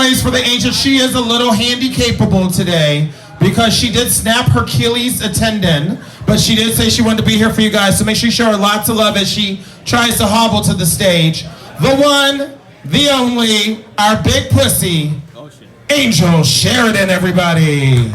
noise for the Angel. She is a little handy capable today because she did snap her Achilles tendon, but she did say she wanted to be here for you guys, so make sure you show her lots of love as she tries to hobble to the stage. The one, the only, our big pussy, Angel Sheridan, everybody.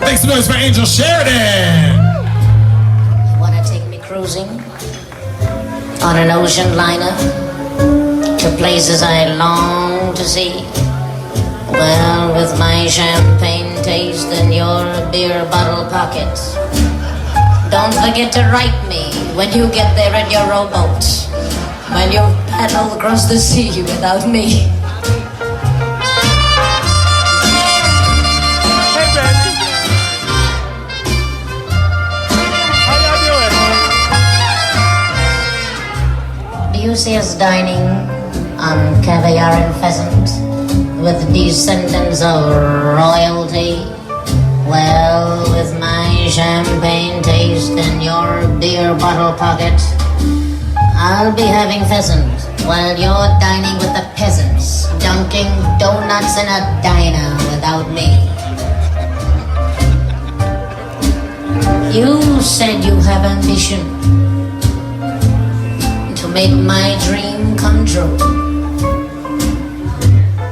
Make some noise for Angel Sheridan. You wanna take me cruising on an ocean liner to places I long to see? Well, with my champagne taste and your beer bottle pocket, don't forget to write me when you get there in your rowboat, when you paddle across the sea without me. You see us dining on caviar and pheasant with descendants of royalty. Well, with my champagne taste and your beer bottle pocket, I'll be having pheasant while you're dining with the peasants, dunking donuts in a diner without me. You said you have ambition to make my dream come true.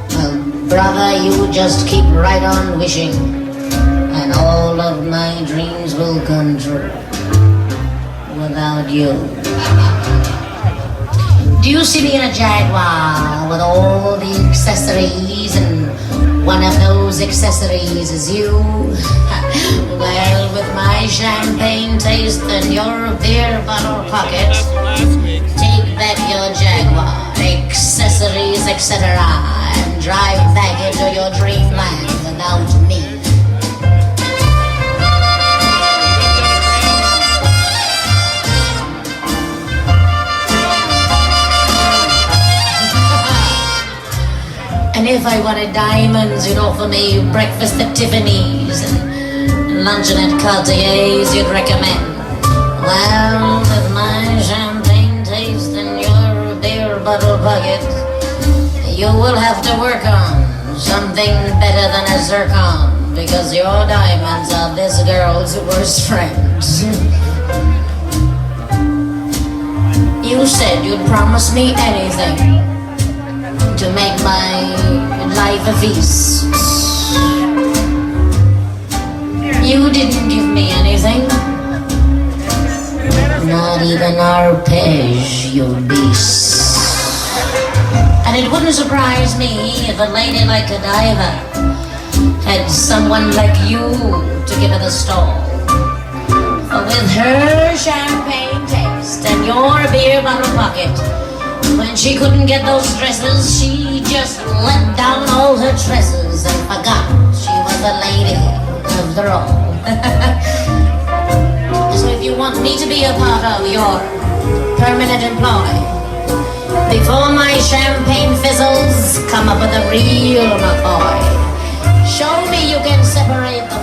Well, brother, you just keep right on wishing, and all of my dreams will come true without you. Do you see me in a Jaguar with all the accessories, and one of those accessories is you? Well, with my champagne taste and your beer bottle pocket, take back your Jaguar, accessories, etc., and drive back into your dreamland without me. And if I wanted diamonds, you'd offer me breakfast at Tiffany's and luncheon at Cartier's you'd recommend. Well, with my champagne taste and your beer bottle pocket, you will have to work on something better than a zircon, because your diamonds are this girl's worst friends. You said you'd promise me anything to make my life a feast. You didn't give me anything, not even arpege, you beast. And it wouldn't surprise me if a lady like Godiva had someone like you to give her the stall. But with her champagne taste and your beer bottle pocket, when she couldn't get those dresses, she just let down all her tresses and forgot she was a lady after all. So if you want me to be a part of your permanent employ, before my champagne fizzles, come up with a real McCoy. Show me you can separate the